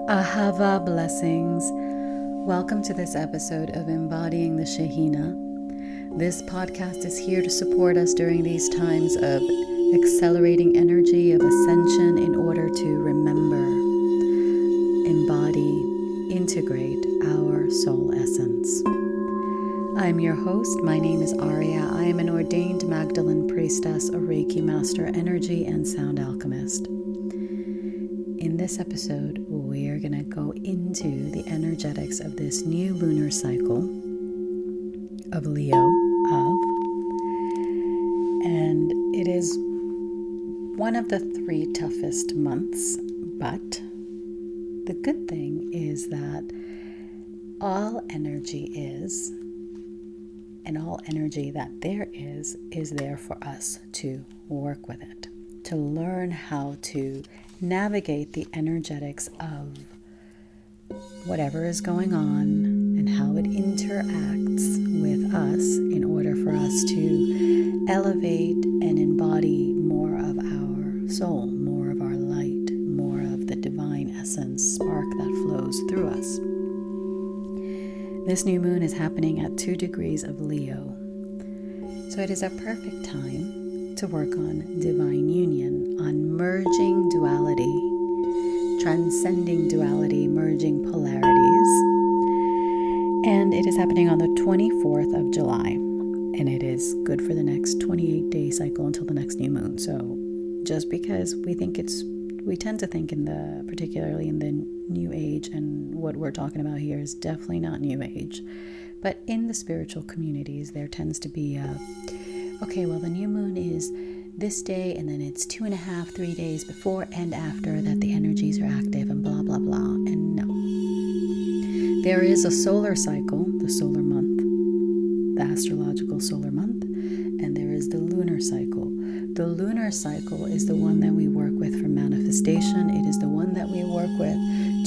Ahava blessings. Welcome to this episode of Embodying the Shehina. This podcast is here to support us during these times of accelerating energy of ascension in order to remember, embody, integrate our soul essence. I'm your host. My name is Aurea. I am an ordained Magdalene priestess, a Reiki master, energy and sound alchemist. In this episode, we are going to go into the energetics of this new lunar cycle of Leo, and it is one of the 3 toughest months, but the good thing is that all energy is, and all energy that there is there for us to work with it, to learn how to navigate the energetics of whatever is going on and how it interacts with us in order for us to elevate and embody more of our soul, more of our light, more of the divine essence spark that flows through us. This new moon is happening at 2 degrees of Leo, so it is a perfect time to work on divine union, on merging duality, transcending duality, merging polarities. And it is happening on the 24th of July, and it is good for the next 28-day cycle until the next new moon. So just because we tend to think particularly in the new age, and what we're talking about here is definitely not new age, but in the spiritual communities, there tends to be the new moon is this day, and then it's 2.5, 3 days before and after that the energies are active, and blah, blah, blah. And no. There is a solar cycle, the solar month, the astrological solar month, and there is the lunar cycle. The lunar cycle is the one that we work with for manifestation. It is the one that we work with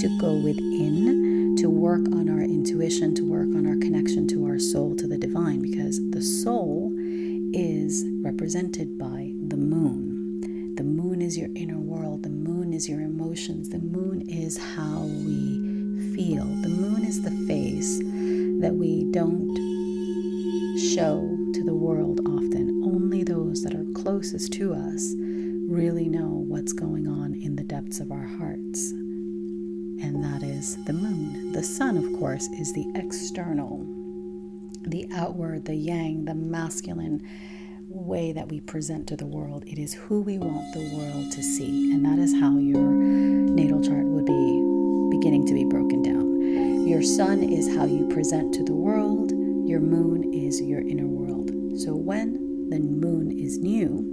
to go within, to work on our intuition, to work on our connection to our soul, to the divine, because the soul is represented by the moon. The moon is your inner world. The moon is your emotions. The moon is how we feel. The moon is the face that we don't show to the world often. Only those that are closest to us really know what's going on in the depths of our hearts. And that is the moon. The sun, of course, is the external, the outward, the yang, the masculine way that we present to the world. It is who we want the world to see. And that is how your natal chart would be beginning to be broken down. Your sun is how you present to the world. Your moon is your inner world. So when the moon is new,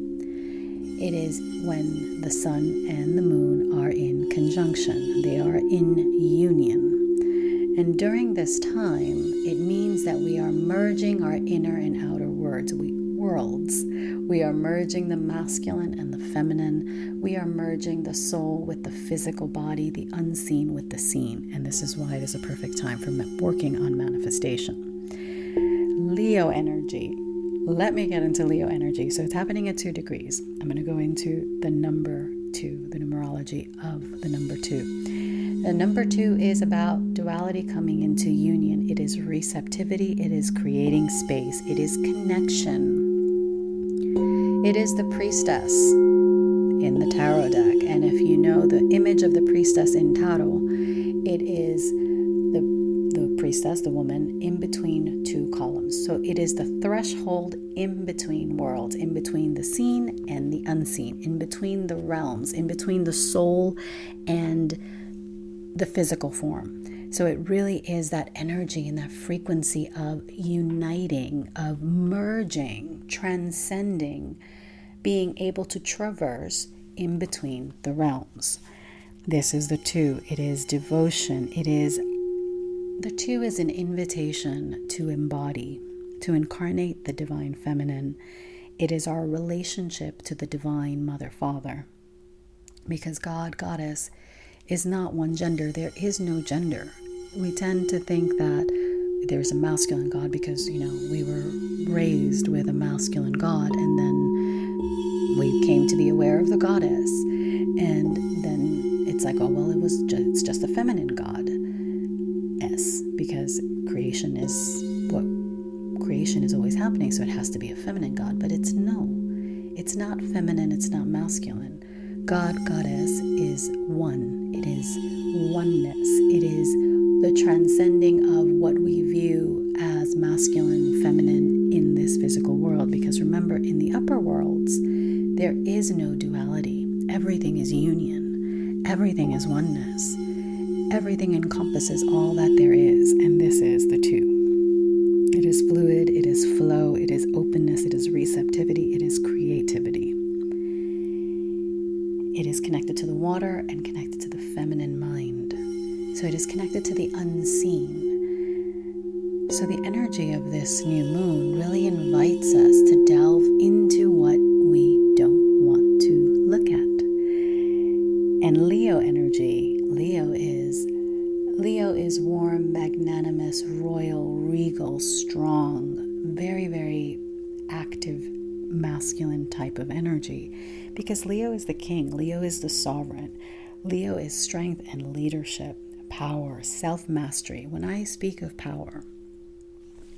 it is when the sun and the moon are in conjunction. They are in union. And during this time, it means that we are merging our inner and outer worlds. We are merging the masculine and the feminine. We are merging the soul with the physical body, the unseen with the seen. And this is why it is a perfect time for working on manifestation. Leo energy. Let me get into Leo energy. So it's happening at 2 degrees. I'm going to go into the number 2, the numerology of the number 2. The number 2 is about duality coming into union. It is receptivity. It is creating space. It is connection. It is the priestess in the tarot deck. And if you know the image of the priestess in tarot, it is the priestess, the woman, in between 2 columns. So it is the threshold in between worlds, in between the seen and the unseen, in between the realms, in between the soul and the physical form. So it really is that energy and that frequency of uniting, of merging, transcending, being able to traverse in between the realms. This is the 2. It is devotion. The 2 is an invitation to embody, to incarnate the divine feminine. It is our relationship to the divine mother, father. Because God, goddess, is not one gender. There is no gender. We tend to think that there's a masculine God because, we were raised with a masculine God, and then we came to be aware of the goddess, and then it's like, like, oh, well, it's just a feminine god. Yes, because creation is always happening, so it has to be a feminine god. But it's not feminine, it's not masculine. God, goddess is one. It is oneness. It is the transcending of what we view as masculine, feminine in this physical world. Because remember, in the upper worlds, there is no duality. Everything is union. Everything is oneness. Everything encompasses all that there is, and this is the two. It is fluid, it is flow, it is openness, it is receptivity, it is creativity. It is connected to the water and connected to the feminine mind. So it is connected to the unseen. So the energy of this new moon really invites us to delve into what we don't want to look at. And Leo energy, Leo is warm, magnanimous, royal, regal, strong, very, very active, masculine type of energy. Because Leo is the king, Leo is the sovereign. Leo is strength and leadership, power, self-mastery. When I speak of power,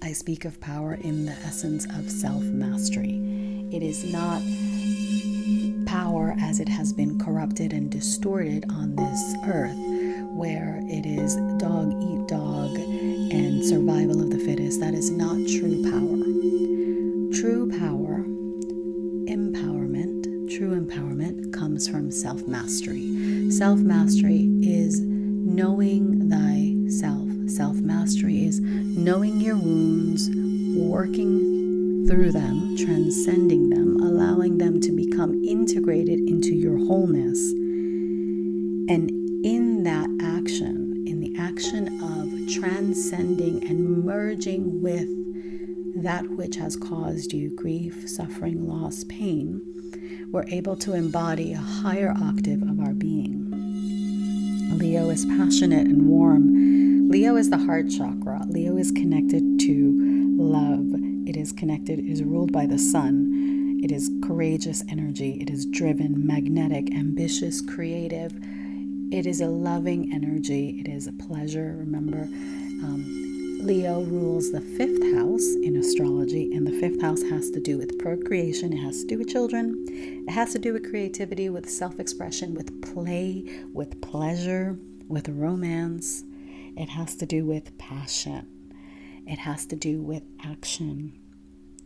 I speak of power in the essence of self-mastery. It is not power as it has been corrupted and distorted on this earth, where it is dog eat dog and survival of the fittest. That is not true power. True power, true empowerment comes from self-mastery. Self-mastery is knowing thyself. Self-mastery is knowing your wounds, working through them, transcending them, allowing them to become integrated into your wholeness. And in that action, in the action of transcending and merging with that which has caused you grief, suffering, loss, pain, we're able to embody a higher octave of our being. Leo is passionate and warm. Leo is the heart chakra. Leo is connected to love. It is ruled by the sun. It is courageous energy. It is driven, magnetic, ambitious, creative. It is a loving energy. It is a pleasure. Remember, Leo rules the 5th house in astrology, and the 5th house has to do with procreation. It has to do with children. It has to do with creativity, with self-expression, with play, with pleasure, with romance. It has to do with passion. It has to do with action.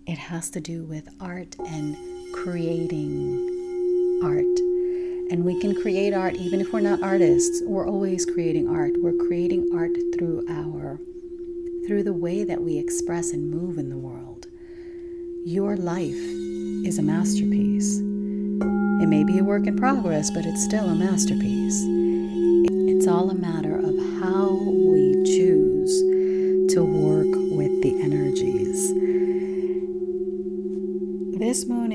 It has to do with art and creating art. And we can create art even if we're not artists. We're always creating art. We're creating art through the way that we express and move in the world. Your life is a masterpiece. It may be a work in progress, but it's still a masterpiece. It's all a matter of how we choose to work with the energies. This moon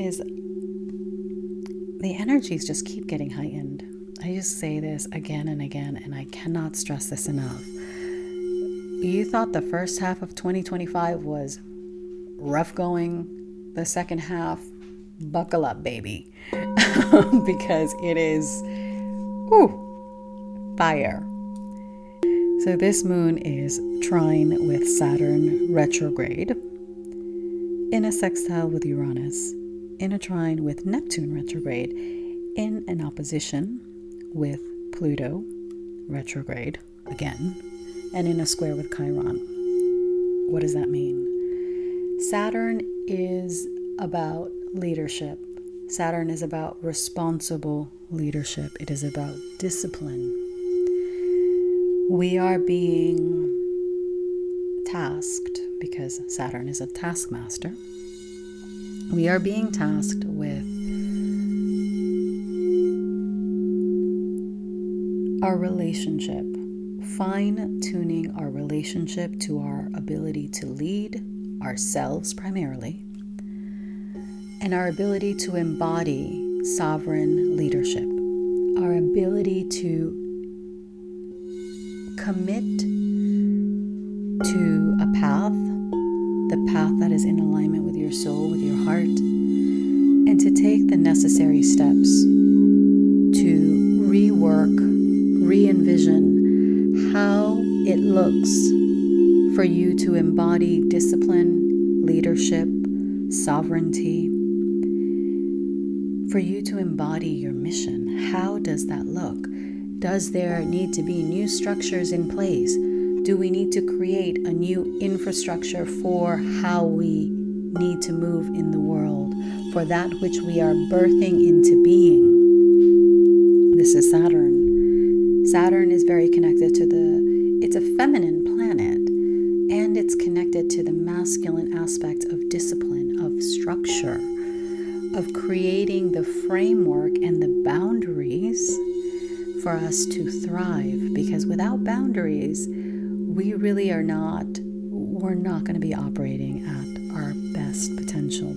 the energies just keep getting heightened. I just say this again and again, and I cannot stress this enough. You thought the first half of 2025 was rough going. The second half, buckle up, baby. Because it is fire. So this moon is trine with Saturn retrograde, in a sextile with Uranus, in a trine with Neptune retrograde, in an opposition with Pluto retrograde again, and in a square with Chiron. What does that mean? Saturn is about leadership. Saturn is about responsible leadership. It is about discipline. We are being tasked, because Saturn is a taskmaster. We are being tasked with our relationship, fine-tuning our relationship to our ability to lead ourselves primarily, and our ability to embody sovereign leadership, our ability to commit to a path, the path that is in alignment with your soul, with your heart, and to take the necessary steps to rework looks for you to embody discipline, leadership, sovereignty, for you to embody your mission. How does that look? Does there need to be new structures in place? Do we need to create a new infrastructure for how we need to move in the world, for that which we are birthing into being? This is Saturn. Saturn is very connected to it's a feminine planet, and it's connected to the masculine aspect of discipline, of structure, of creating the framework and the boundaries for us to thrive. Because without boundaries, we really we're not going to be operating at our best potential.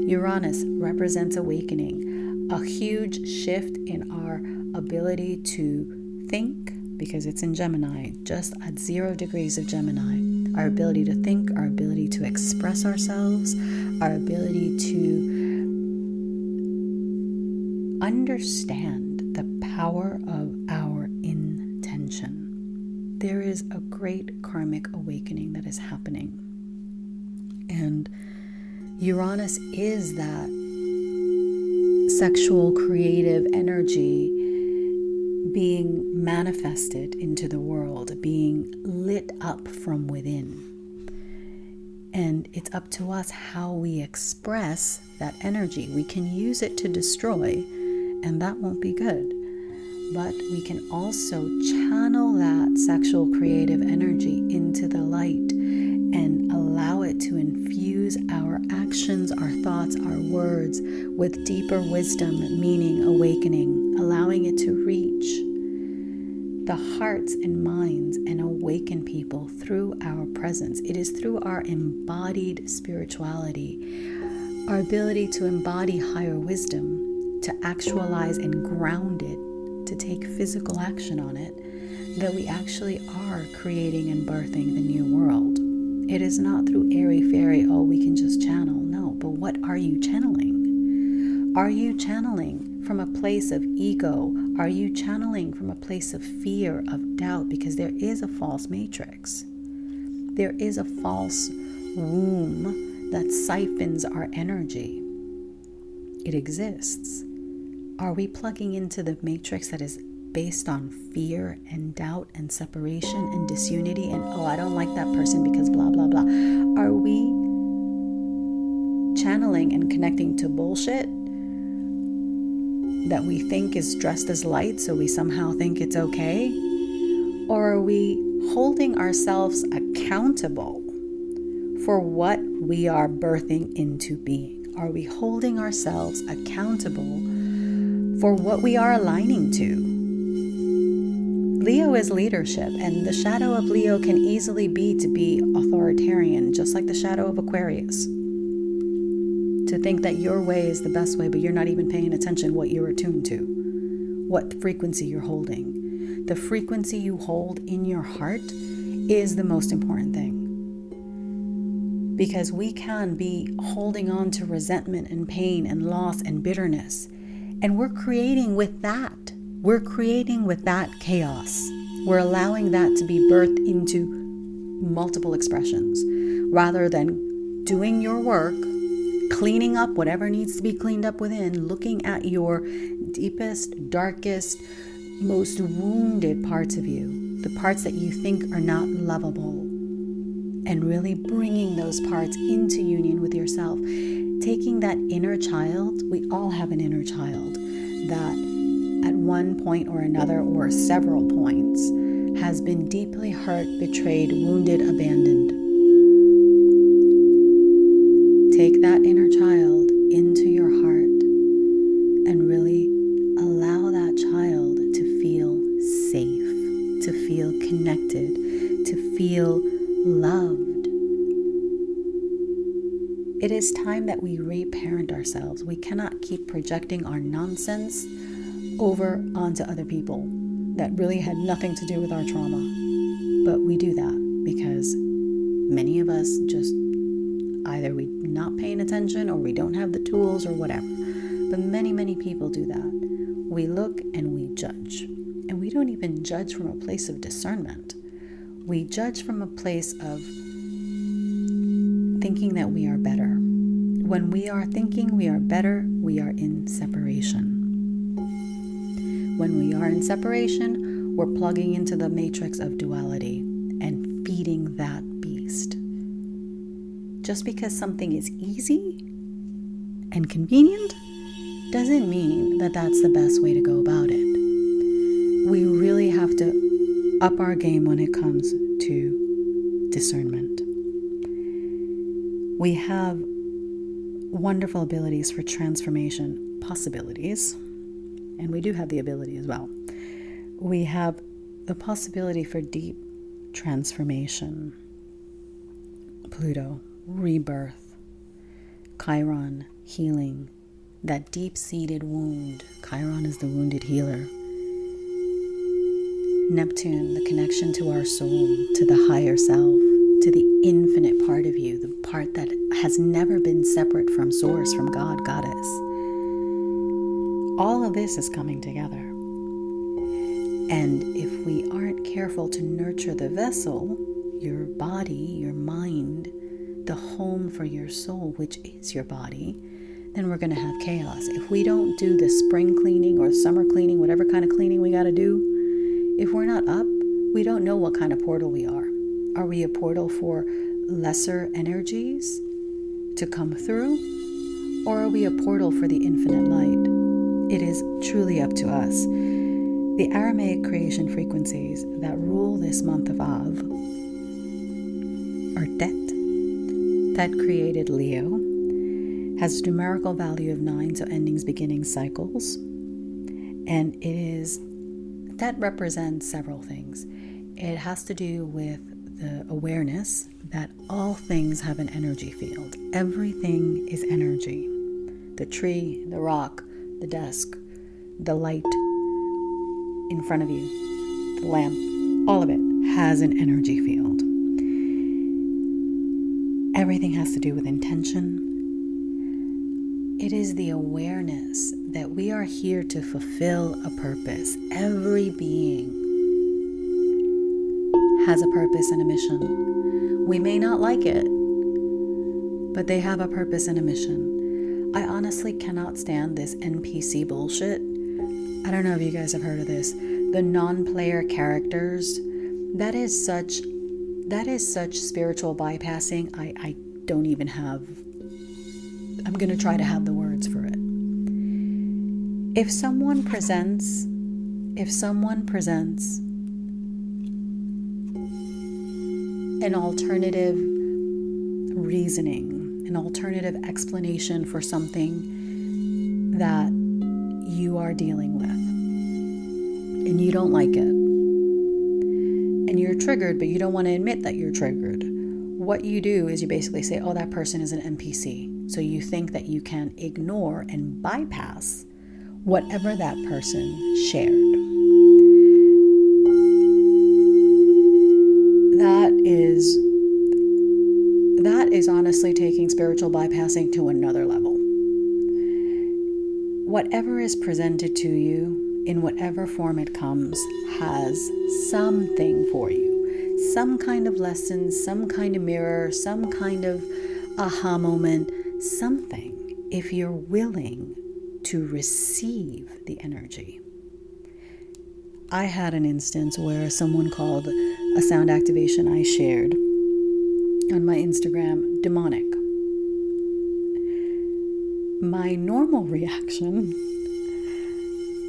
Uranus represents awakening, a huge shift in our ability to think, because it's in Gemini, just at 0 degrees of Gemini. Our ability to think, our ability to express ourselves, our ability to understand the power of our intention. There is a great karmic awakening that is happening. And Uranus is that sexual creative energy being manifested into the world, being lit up from within. And it's up to us how we express that energy. We can use it to destroy, and that won't be good. But we can also channel that sexual creative energy into the light and allow it to infuse our actions, our thoughts, our words with deeper wisdom, meaning, awakening, allowing it to reach the hearts and minds and awaken people through our presence. It is through our embodied spirituality, our ability to embody higher wisdom, to actualize and ground it, to take physical action on it, that we actually are creating and birthing the new world. It is not through airy-fairy, we can just channel. No, but what are you channeling? Are you channeling from a place of ego? Are you channeling from a place of fear, of doubt? Because there is a false matrix. There is a false womb that siphons our energy. It exists. Are we plugging into the matrix that is based on fear and doubt and separation and disunity and, I don't like that person because blah, blah, blah? Are we channeling and connecting to bullshit that we think is dressed as light, so we somehow think it's okay? Or are we holding ourselves accountable for what we are birthing into being? Are we holding ourselves accountable for what we are aligning to? Leo is leadership, and the shadow of Leo can easily be to be authoritarian, just like the shadow of Aquarius. To think that your way is the best way, but you're not even paying attention what you're attuned to, what frequency you're holding. The frequency you hold in your heart is the most important thing. Because we can be holding on to resentment and pain and loss and bitterness, and we're creating with that. We're creating with that chaos. We're allowing that to be birthed into multiple expressions rather than doing your work, cleaning up whatever needs to be cleaned up within, looking at your deepest, darkest, most wounded parts of you, the parts that you think are not lovable, and really bringing those parts into union with yourself. Taking that inner child, we all have an inner child that at one point or another, or several points, has been deeply hurt, betrayed, wounded, abandoned. Take that inner child into your heart and really allow that child to feel safe, to feel connected, to feel loved. It is time that we reparent ourselves. We cannot keep projecting our nonsense over onto other people that really had nothing to do with our trauma. But we do that because many of us just either we're not paying attention or we don't have the tools or whatever. But many, many people do that. We look and we judge. And we don't even judge from a place of discernment. We judge from a place of thinking that we are better. When we are thinking we are better, we are in separation. When we are in separation, we're plugging into the matrix of duality and feeding that beast. Just because something is easy and convenient doesn't mean that that's the best way to go about it. We really have to up our game when it comes to discernment. We have wonderful abilities for transformation possibilities, and we do have the ability as well. We have the possibility for deep transformation. Pluto, rebirth, Chiron, healing, that deep-seated wound. Chiron is the wounded healer. Neptune, the connection to our soul, to the higher self, to the infinite part of you, the part that has never been separate from Source, from God, Goddess. All of this is coming together. And if we aren't careful to nurture the vessel, your body, your mind, the home for your soul, which is your body, then we're going to have chaos. If we don't do the spring cleaning or summer cleaning, whatever kind of cleaning we got to do, if we're not up, we don't know what kind of portal we are. Are we a portal for lesser energies to come through? Or are we a portal for the infinite light? It is truly up to us. The Aramaic creation frequencies that rule this month of Av are Det, that created Leo, has a numerical value of 9, so endings, beginnings, cycles. And that represents several things. It has to do with the awareness that all things have an energy field. Everything is energy. The tree, the rock, the desk, the light in front of you, the lamp, all of it has an energy field. Everything has to do with intention. It is the awareness that we are here to fulfill a purpose. Every being has a purpose and a mission. We may not like it, but they have a purpose and a mission. I honestly cannot stand this NPC bullshit. I don't know if you guys have heard of this. The non-player characters. That is such spiritual bypassing. I don't even have... I'm going to try to have the words for it. If someone presents an alternative reasoning, an alternative explanation for something that you are dealing with, and you don't like it, and you're triggered, but you don't want to admit that you're triggered, what you do is you basically say, oh, that person is an NPC. So you think that you can ignore and bypass whatever that person shared. That is honestly taking spiritual bypassing to another level. Whatever is presented to you, in whatever form it comes, has something for you. Some kind of lesson, some kind of mirror, some kind of aha moment, something, if you're willing to receive the energy. I had an instance where someone called a sound activation I shared on my Instagram demonic. My normal reaction,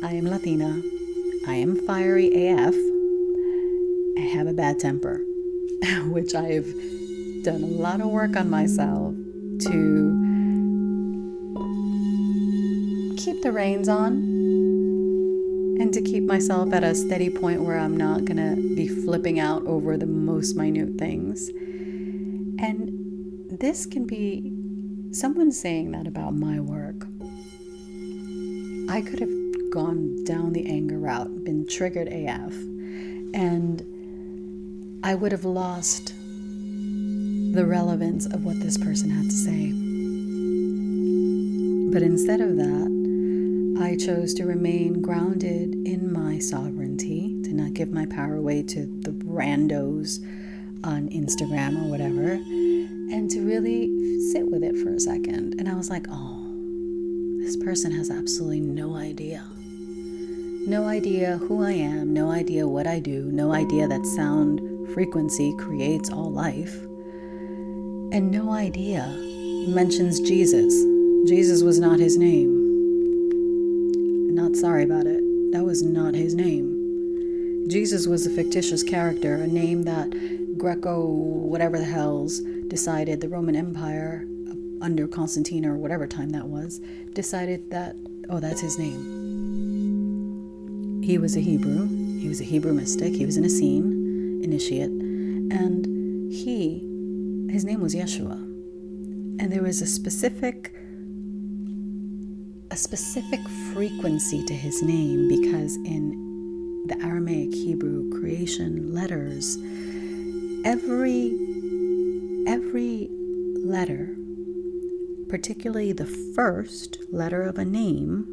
I am Latina, I am fiery AF, I have a bad temper, which I've done a lot of work on myself to keep the reins on and to keep myself at a steady point where I'm not going to be flipping out over the most minute things. And this can be someone saying that about my work. I could have gone down the anger route, been triggered AF, and I would have lost the relevance of what this person had to say. But instead of that, I chose to remain grounded in my sovereignty, to not give my power away to the randos on Instagram or whatever, and to really sit with it for a second. And I was like, oh, this person has absolutely no idea. No idea who I am, no idea what I do, no idea that sound frequency creates all life, and no idea. He mentions Jesus. Jesus was not his name. Not sorry about it. That was not his name. Jesus was a fictitious character, a name that Greco, whatever the hells, decided the Roman Empire, under Constantine or whatever time that was, decided that, oh, that's his name. He was a Hebrew. He was a Hebrew mystic. He was an Essene initiate. And his name was Yeshua. And there was a specific frequency to his name, because in the Aramaic Hebrew creation letters, every letter, particularly the first letter of a name,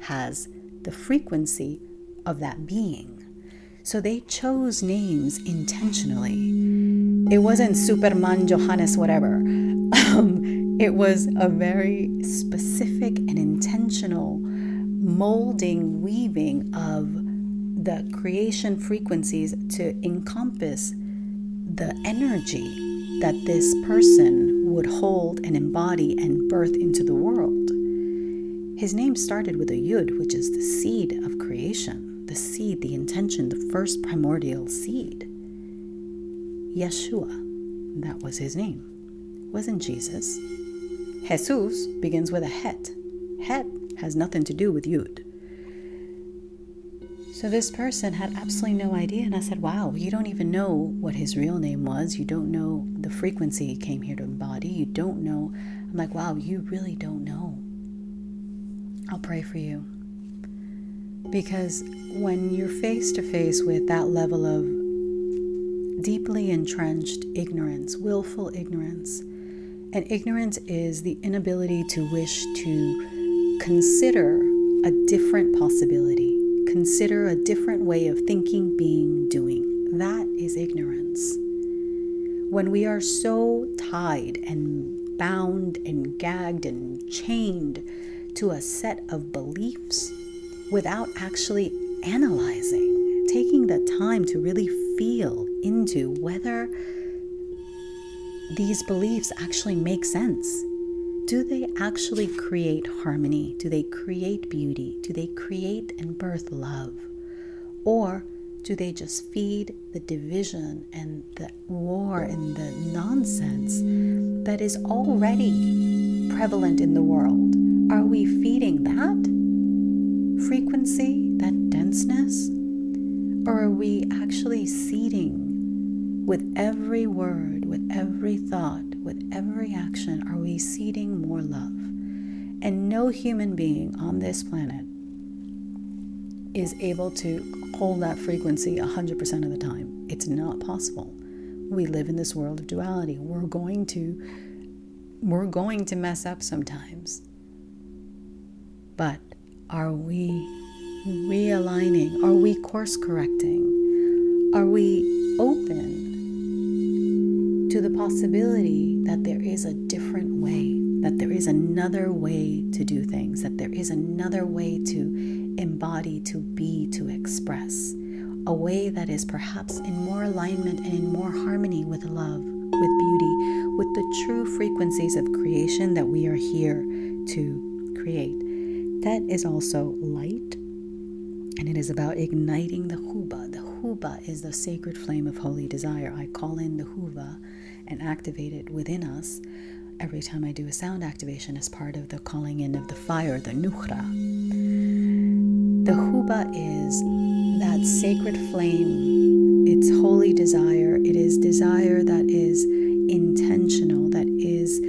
has the frequency of that being. So they chose names intentionally. It wasn't Superman, Johannes, whatever. It was a very specific and intentional molding, weaving of the creation frequencies to encompass the energy that this person would hold and embody and birth into the world. His name started with a Yud, which is the seed of creation, the seed, the intention, the first primordial seed. Yeshua, that was his name. It wasn't Jesus. Jesus begins with a Het. Het has nothing to do with Yud. So this person had absolutely no idea, and I said, wow, you don't even know what his real name was. You don't know the frequency he came here to embody. You don't know. I'm like, wow, you really don't know. I'll pray for you. Because when you're face to face with that level of deeply entrenched ignorance, willful ignorance, and ignorance is the inability to wish to consider a different possibility, consider a different way of thinking, being, doing. That is ignorance. When we are so tied and bound and gagged and chained to a set of beliefs without actually analyzing, taking the time to really feel into whether these beliefs actually make sense. Do they actually create harmony? Do they create beauty? Do they create and birth love? Or do they just feed the division and the war and the nonsense that is already prevalent in the world? Are we feeding that frequency, that denseness? Or are we actually seeding with every word, with every thought, with every action, are we seeding more love? And no human being on this planet is able to hold that frequency 100% of the time. It's not possible. We live in this world of duality. We're going to mess up sometimes. But are we realigning? Are we course correcting? Are we open to the possibility that there is a different way, that there is another way to do things, that there is another way to embody, to be, to express, a way that is perhaps in more alignment and in more harmony with love, with beauty, with the true frequencies of creation that we are here to create. That is also light, and it is about igniting the Huba. The Huba is the sacred flame of holy desire. I call in the Huva and activate it within us every time I do a sound activation as part of the calling in of the fire, the Nukhra. The Huba is that sacred flame. It's holy desire. It is desire that is intentional, that is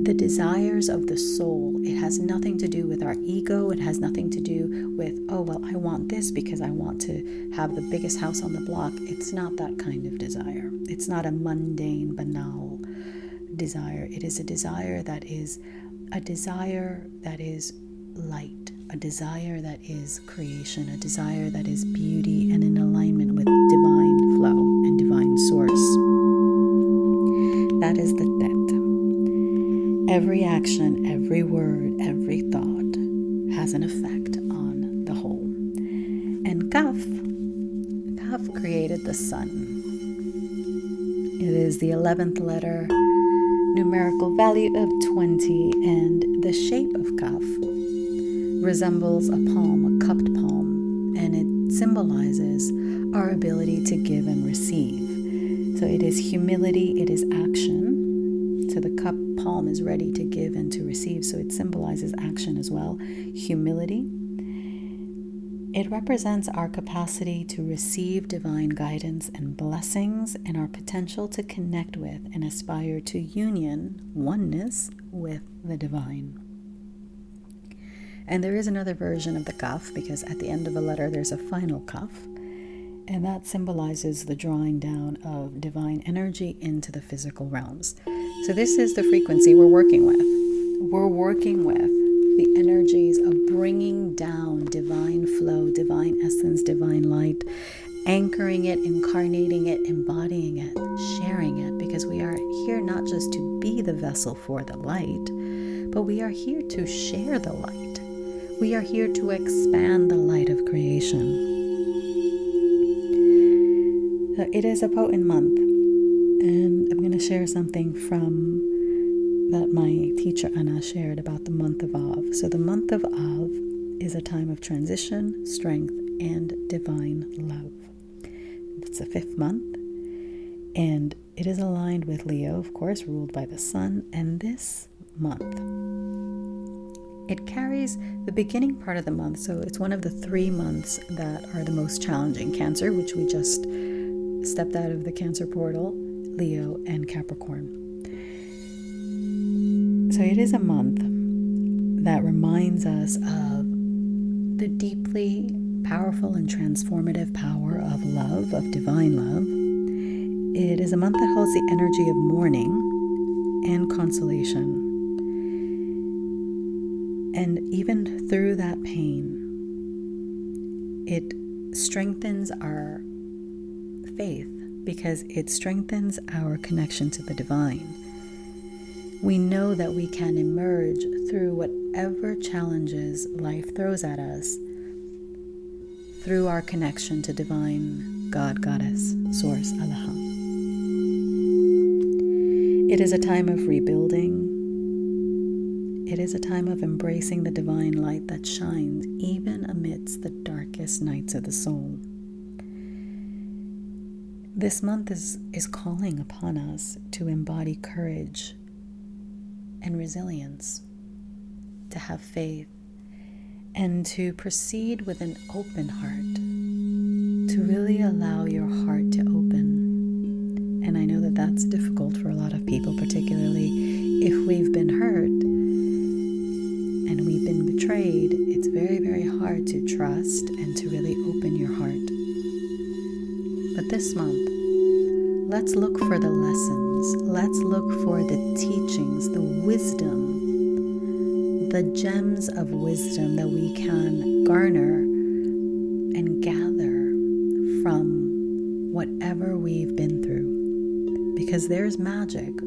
the desires of the soul. It has nothing to do with our ego. It has nothing to do with, oh, well, I want this because I want to have the biggest house on the block. It's not that kind of desire. It's not a mundane, banal desire. It is a desire that is light, a desire that is creation, a desire that is beauty and in alignment with divine flow and divine source. That is the tet. Every action, every word, every thought has an effect on the whole. And Kaf created the sun. It is the 11th letter, numerical value of 20, and the shape of Kaf resembles a palm, a cupped palm, and it symbolizes our ability to give and receive. So it is humility, it is action. So the cupped palm is ready to give and to receive, so it symbolizes action as well. Humility. It represents our capacity to receive divine guidance and blessings and our potential to connect with and aspire to union, oneness with the divine. And there is another version of the kaf, because at the end of a letter there's a final kaf, and that symbolizes the drawing down of divine energy into the physical realms. So this is the frequency we're working with. We're working with the energies of bringing down divine flow, divine essence, divine light, anchoring it, incarnating it, embodying it, sharing it, because we are here not just to be the vessel for the light, but we are here to share the light. We are here to expand the light of creation. It is a potent month, and I'm going to share something from that my teacher Anna shared about the month of Av. So the month of Av is a time of transition, strength, and divine love. It's the 5th month, and it is aligned with Leo, of course, ruled by the sun. And this month, it carries the beginning part of the month. So it's one of the 3 months that are the most challenging: Cancer, which we just stepped out of the Cancer portal, Leo, and Capricorn. So it is a month that reminds us of the deeply powerful and transformative power of love, of divine love. It is a month that holds the energy of mourning and consolation. And even through that pain, it strengthens our faith, because it strengthens our connection to the divine. We know that we can emerge through whatever challenges life throws at us through our connection to divine God, Goddess, Source, Allah. It is a time of rebuilding. It is a time of embracing the divine light that shines even amidst the darkest nights of the soul. This month is calling upon us to embody courage and resilience, to have faith, and to proceed with an open heart, to really allow your heart to open. And I know that that's difficult for a lot of people, particularly if we've been hurt and we've been betrayed. It's very, very hard to trust and to really open your heart. But this month, let's look for the lessons. Let's look for the teachings, the wisdom, the gems of wisdom that we can garner and gather from whatever we've been through. Because there's magic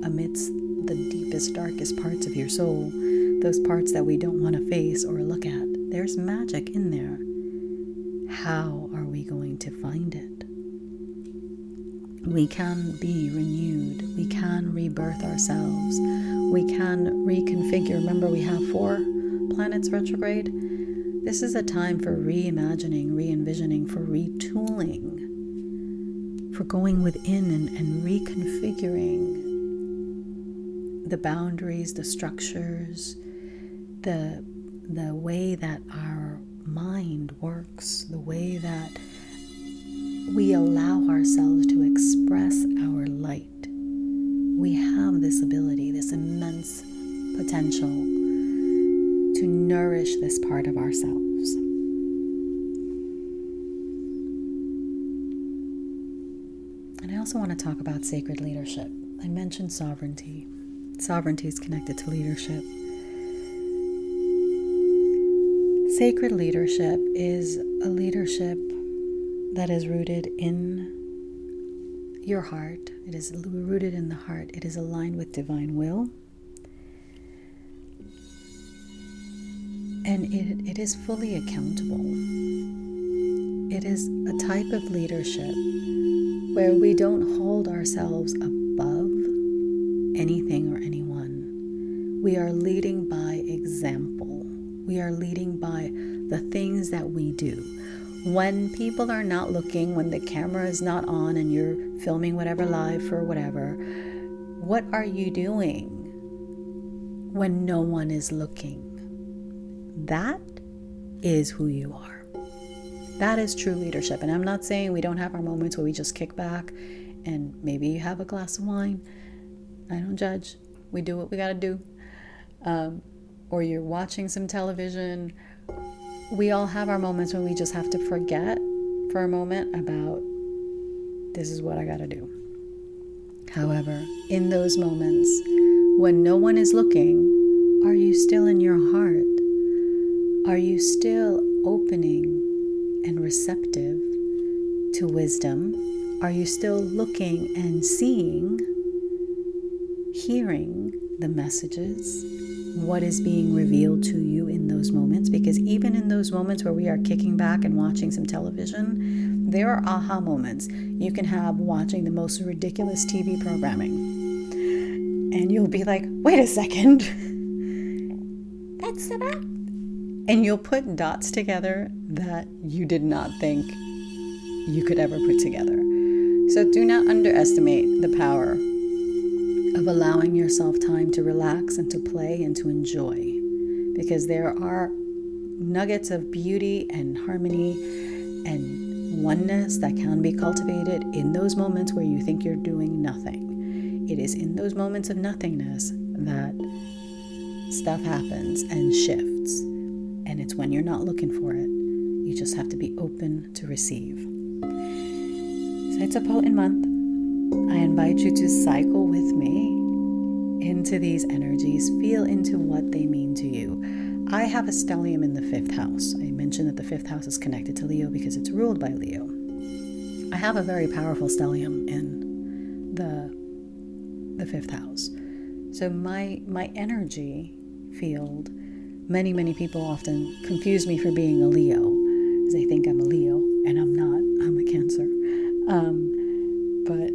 amidst the deepest, darkest parts of your soul, those parts that we don't want to face or look at. There's magic in there. How are we going to find it? We can be renewed. We can rebirth ourselves. We can reconfigure. Remember, we have 4 planets retrograde. This is a time for reimagining, re-envisioning, for retooling, for going within and reconfiguring the boundaries, the structures, the way that our mind works, the way that we allow ourselves to express our light. We have this ability, this immense potential to nourish this part of ourselves. And I also want to talk about sacred leadership. I mentioned sovereignty. Sovereignty is connected to leadership. Sacred leadership is a leadership that is rooted in your heart. It is rooted in the heart. It is aligned with divine will. And it is fully accountable. It is a type of leadership where we don't hold ourselves above anything or anyone. We are leading by example. We are leading by the things that we do. When people are not looking, when the camera is not on and you're filming whatever live for whatever, what are you doing when no one is looking? That is who you are. That is true leadership. And I'm not saying we don't have our moments where we just kick back and maybe you have a glass of wine. I don't judge. We do what we got to do. Or you're watching some television. We all have our moments when we just have to forget for a moment about this is what I got to do. However, in those moments when no one is looking, are you still in your heart? Are you still opening and receptive to wisdom? Are you still looking and seeing, hearing the messages? What is being revealed to you in those moments? Because even in those moments where we are kicking back and watching some television, there are aha moments you can have watching the most ridiculous TV programming. And you'll be like, wait a second, that's that. And you'll put dots together that you did not think you could ever put together. So do not underestimate the power of allowing yourself time to relax and to play and to enjoy, because there are nuggets of beauty and harmony and oneness that can be cultivated in those moments where you think you're doing nothing. It is in those moments of nothingness that stuff happens and shifts, and it's when you're not looking for it. You just have to be open to receive. So it's a potent month. I invite you to cycle with me into these energies, feel into what they mean to you. I have a stellium in the 5th house. I mentioned that the 5th house is connected to Leo because it's ruled by Leo. I have a very powerful stellium in the 5th house. So my energy field, many people often confuse me for being a Leo because they think I'm a Leo, and I'm not. I'm a Cancer. But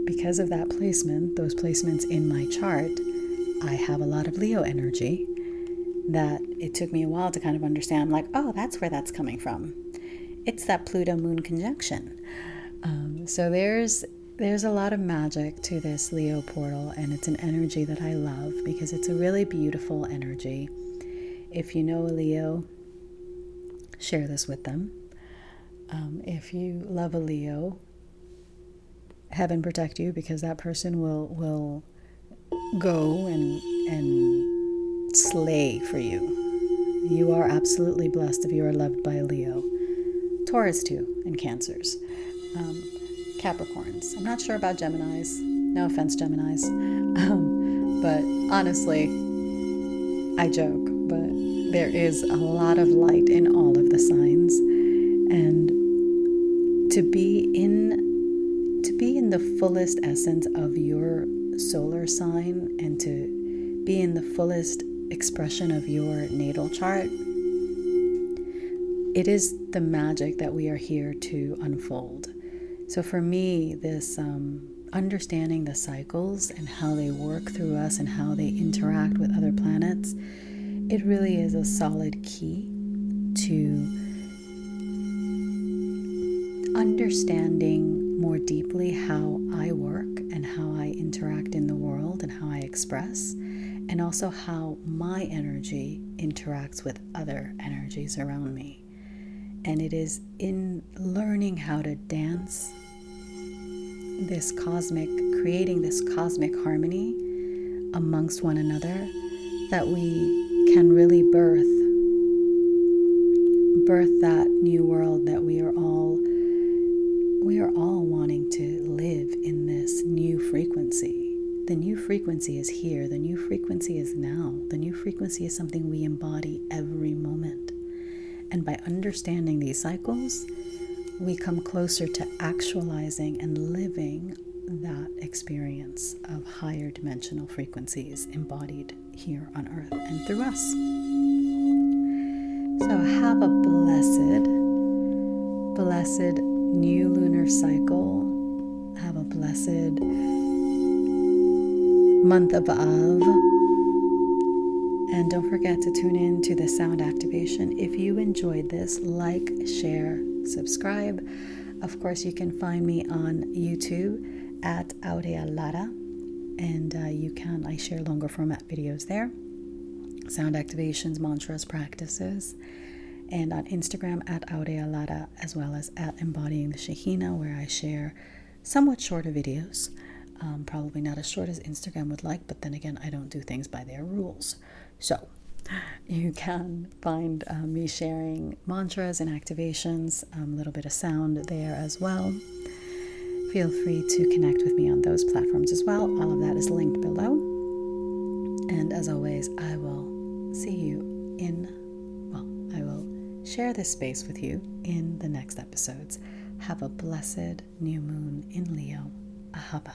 because of that placement, those placements in my chart, I have a lot of Leo energy that it took me a while to kind of understand, like, oh, that's where that's coming from. It's that Pluto-Moon conjunction. So there's a lot of magic to this Leo portal, and it's an energy that I love because it's a really beautiful energy. If you know a Leo, share this with them. If you love a Leo, heaven protect you, because that person will go and slay for you. You are absolutely blessed if you are loved by a Leo. Taurus too, and Cancers. Capricorns. I'm not sure about Geminis. No offense, Geminis. But honestly, I joke, but there is a lot of light in all of the signs. And to be in the fullest essence of your solar sign and to be in the fullest expression of your natal chart, it is the magic that we are here to unfold. So for me, this understanding the cycles and how they work through us and how they interact with other planets, it really is a solid key to understanding more deeply how I work and how I interact in the world and how I express, and also how my energy interacts with other energies around me. And it is in learning how to dance creating this cosmic harmony amongst one another that we can really birth that new world that we are all wanting to live in, this new frequency. The new frequency is here. The new frequency is now. The new frequency is something we embody every moment. And by understanding these cycles, we come closer to actualizing and living that experience of higher dimensional frequencies embodied here on Earth and through us. So have a blessed new lunar cycle. Have a blessed month of Av. And don't forget to tune in to the sound activation. If you enjoyed this, like, share, subscribe. Of course, you can find me on YouTube at Aurea, and I share longer format videos there. Sound activations, mantras, practices. And on Instagram at Aurea, as well as at Embodying the Shekhinah, where I share somewhat shorter videos. Probably not as short as Instagram would like, but then again, I don't do things by their rules. So you can find me sharing mantras and activations, a little bit of sound there as well. Feel free to connect with me on those platforms as well. All of that is linked below. And as always, I will see you I will share this space with you in the next episodes. Have a blessed new moon in Leo. Ahava.